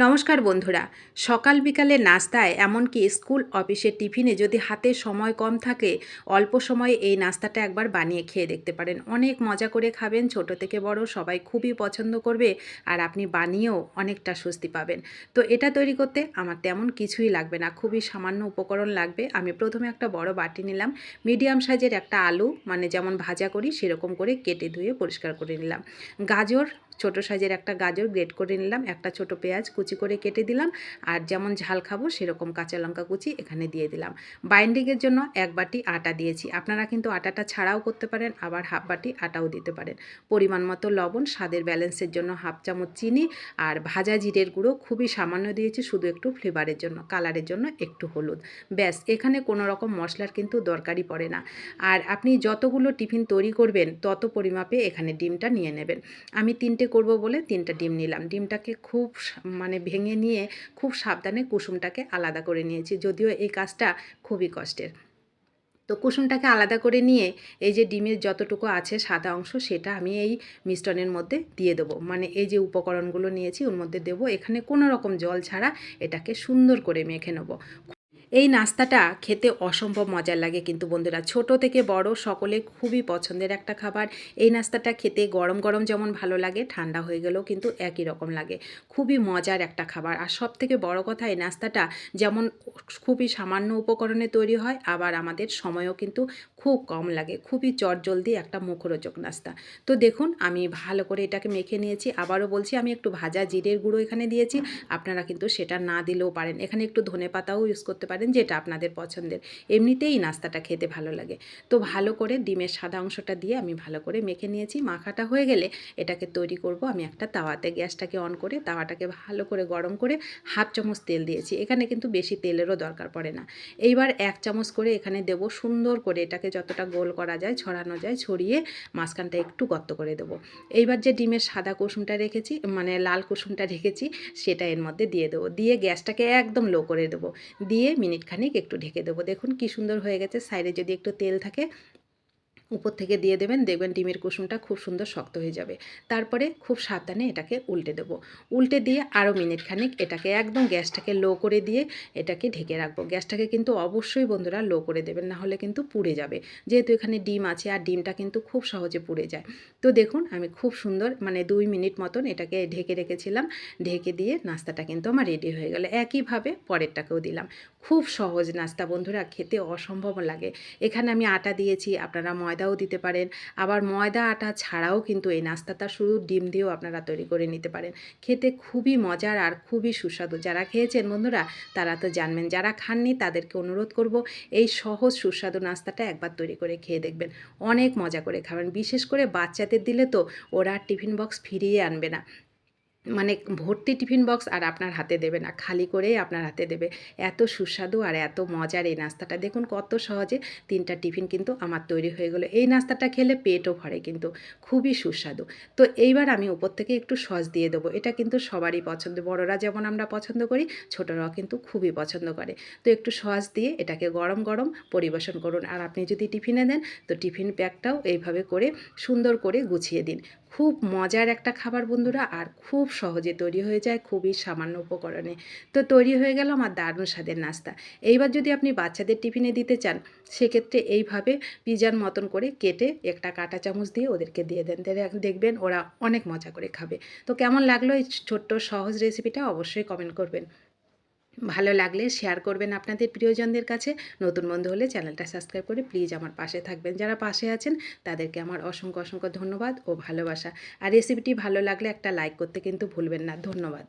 নমস্কার বন্ধুরা। সকাল বিকালে নাস্তায় এমনকি স্কুল অফিসের টিফিনে যদি হাতে সময় কম থাকে, অল্প সময়ে এই নাস্তাটা একবার বানিয়ে খেয়ে দেখতে পারেন। অনেক মজা করে খাবেন, ছোট থেকে বড় সবাই খুবই পছন্দ করবে আর আপনি বানিয়েও অনেকটা স্বস্তি পাবেন। তো এটা তৈরি করতে আমার তেমন কিছুই লাগবে না, খুবই সামান্য উপকরণ লাগবে। আমি প্রথমে একটা বড় বাটি নিলাম, মিডিয়াম সাইজের একটা আলু, মানে যেমন ভাজা করি সেরকম করে কেটে ধুয়ে পরিষ্কার করে নিলাম। গাজর, ছোট সাইজের একটা গাজর গ্রেট করে নিলাম, একটা ছোট পেঁয়াজ কুচি করে কেটে দিলাম, আর যেমন ঝাল খাবো সেরকম কাঁচা লঙ্কা কুচি এখানে দিয়ে দিলাম। বাইন্ডিংয়ের জন্য এক বাটি আটা দিয়েছি, আপনারা কিন্তু আটাটা ছাড়াও করতে পারেন, আবার হাফ বাটি আটাও দিতে পারেন। পরিমাণ মতো লবণ, স্বাদের ব্যালেন্সের জন্য হাফ চামচ চিনি, আর ভাজা জিরের গুঁড়ো খুবই সামান্য দিয়েছি, শুধু একটু ফ্লেভারের জন্য, কালারের জন্য একটু হলুদ। ব্যাস, এখানে কোনো রকম মশলার কিন্তু দরকারই পড়ে না। আর আপনি যতগুলো টিফিন তৈরি করবেন তত পরিমাপে এখানে ডিমটা নিয়ে নেবেন। আমি 3টে করব বলে 3টা ডিম নিলাম। ডিমটাকে খুব মানে ভেঙে নিয়ে খুব সাবধানে কুসুমটাকে আলাদা করে নিয়েছি, যদিও এই কাজটা খুবই কষ্টের। তো কুসুমটাকে আলাদা করে নিয়ে এই যে ডিমের যতটুকু আছে সাদা অংশ, সেটা আমি এই মিশ্রণের মধ্যে দিয়ে দেবো। মানে এই যে উপকরণগুলো নিয়েছি ওর মধ্যে দেবো, এখানে কোনো রকম জল ছাড়া এটাকে সুন্দর করে মেখে নেবো। এই নাস্তাটা খেতে অসম্ভব মজার লাগে কিন্তু বন্ধুরা, ছোট থেকে বড় সকলে খুবই পছন্দের একটা খাবার। এই নাস্তাটা খেতে গরম গরম যেমন ভালো লাগে, ঠান্ডা হয়ে গেলেও কিন্তু একই রকম লাগে। খুবই মজার একটা খাবার। আর সব থেকে বড় কথা, এই নাস্তাটা যেমন খুবই সামান্য উপকরণে তৈরি হয়, আবার আমাদের সময়ও কিন্তু খুব কম লাগে। খুবই চটজলদি একটা মুখরোচক নাস্তা। তো দেখুন, আমি ভালো করে এটাকে মেখে নিয়েছি। আবারও বলছি, আমি একটু ভাজা জিরের গুঁড়ো এখানে দিয়েছি, আপনারা কিন্তু সেটা না দিলেও পারেন। এখানে একটু ধনেপাতাও ইউজ করতে পারেন, যেটা আপনাদের পছন্দের। এমনিতেই নাস্তাটা খেতে ভালো লাগে। তো ভালো করে ডিমের সাদা অংশটা দিয়ে আমি ভালো করে মেখে নিয়েছি। মাখাটা হয়ে গেলে এটাকে তৈরি করব আমি একটা তাওয়াতে। গ্যাসটাকে অন করে তাওয়াটাকে ভালো করে গরম করে হাফ চামচ তেল দিয়েছি। এখানে কিন্তু বেশি তেলেরও দরকার পড়ে না। এইবার 1 চামচ করে এখানে দেব, সুন্দর করে এটাকে যতটা গোল করা যায় ছড়ানো যায় ছড়িয়ে মাঝখানটা একটু গর্ত করে দেবো। এইবার যে ডিমের সাদা কুসুমটা রেখেছি, মানে লাল কুসুমটা রেখেছি, সেটা এর মধ্যে দিয়ে দেবো। দিয়ে গ্যাসটাকে একদম লো করে দেবো। দিয়ে মিনিট খানিক একটু ঢেকে দেবো। দেখুন কি সুন্দর হয়ে গেছে। সাইডে যদি একটু তেল থাকে উপর থেকে দিয়ে দেবেন, দেখবেন ডিমের কুসুমটা খুব সুন্দর শক্ত হয়ে যাবে। তারপরে খুব সাবধানে এটাকে উল্টে দেবো। উল্টে দিয়ে আরও মিনিট খানিক এটাকে একদম গ্যাসটাকে লো করে দিয়ে এটাকে ঢেকে রাখবো। গ্যাসটাকে কিন্তু অবশ্যই বন্ধুরা লো করে দেবেন, না হলে কিন্তু পুড়ে যাবে। যেহেতু এখানে ডিম আছে, আর ডিমটা কিন্তু খুব সহজে পুড়ে যায়। তো দেখুন, আমি খুব সুন্দর 2 মিনিট মতন এটাকে ঢেকে রেখেছিলাম। ঢেকে দিয়ে নাস্তাটা কিন্তু আমার রেডি হয়ে গেল। একইভাবে পরেরটাকেও দিলাম। খুব সহজ নাস্তা বন্ধুরা, খেতে অসম্ভব লাগে। এখানে আমি আটা দিয়েছি, আপনারা ময়দাও দিতে পারেন। আবার ময়দা আটা ছাড়াও কিন্তু এই নাস্তাটা শুধু ডিম দিয়েও আপনারা তৈরি করে নিতে পারেন। খেতে খুবই মজার আর খুবই সুস্বাদু। যারা খেয়েছেন বন্ধুরা তারা তো জানবেন, যারা খাননি তাদেরকে অনুরোধ করব এই সহজ সুস্বাদু নাস্তাটা একবার তৈরি করে খেয়ে দেখবেন। অনেক মজা করে খাবেন। বিশেষ করে বাচ্চাদের দিলে তো ওরা টিফিন বক্স ফিরিয়ে আনবে না। মানে ভর্তি টিফিন বক্স আর আপনার হাতে দেবে না, খালি করেই আপনার হাতে দেবে। এত সুস্বাদু আর এত মজার এই নাস্তাটা, দেখুন কত সহজে 3টা টিফিন কিন্তু আমার তৈরি হয়ে গেলো। এই নাস্তাটা খেলে পেটও ভরে কিন্তু, খুবই সুস্বাদু। তো এইবার আমি উপর থেকে একটু সস দিয়ে দেবো। এটা কিন্তু সবারই পছন্দ, বড়রা যেমন আমরা পছন্দ করি, ছোটরাও কিন্তু খুবই পছন্দ করে। তো একটু সস দিয়ে এটাকে গরম গরম পরিবেশন করুন। আর আপনি যদি টিফিনে দেন তো টিফিন প্যাকটাও এইভাবে করে সুন্দর করে গুছিয়ে দিন। খুব মজার একটা খাবার বন্ধুরা, আর খুব সহজে তৈরি হয়ে যায় খুবই সামান্য উপকরণে। তো তৈরি হয়ে গেল আমার দারুণ স্বাদের নাস্তা। এইবার যদি আপনি বাচ্চাদের টিফিনে দিতে চান, সেক্ষেত্রে এইভাবে পিজার মতন করে কেটে একটা কাঁটা চামচ দিয়ে ওদেরকে দিয়ে দেন, দেখবেন ওরা অনেক মজা করে খাবে। তো কেমন লাগলো এই ছোট্ট সহজ রেসিপিটা অবশ্যই কমেন্ট করবেন। ভালো লাগলে শেয়ার করবেন আপনাদের প্রিয়জনদের কাছে। নতুন বন্ধু হলে চ্যানেলটা সাবস্ক্রাইব করে প্লিজ আমার পাশে থাকবেন। যারা পাশে আছেন তাদেরকে আমার অসংখ্য অসংখ্য ধন্যবাদ ও ভালোবাসা। আর রেসিপিটি ভালো লাগলে একটা লাইক করতে কিন্তু ভুলবেন না। ধন্যবাদ।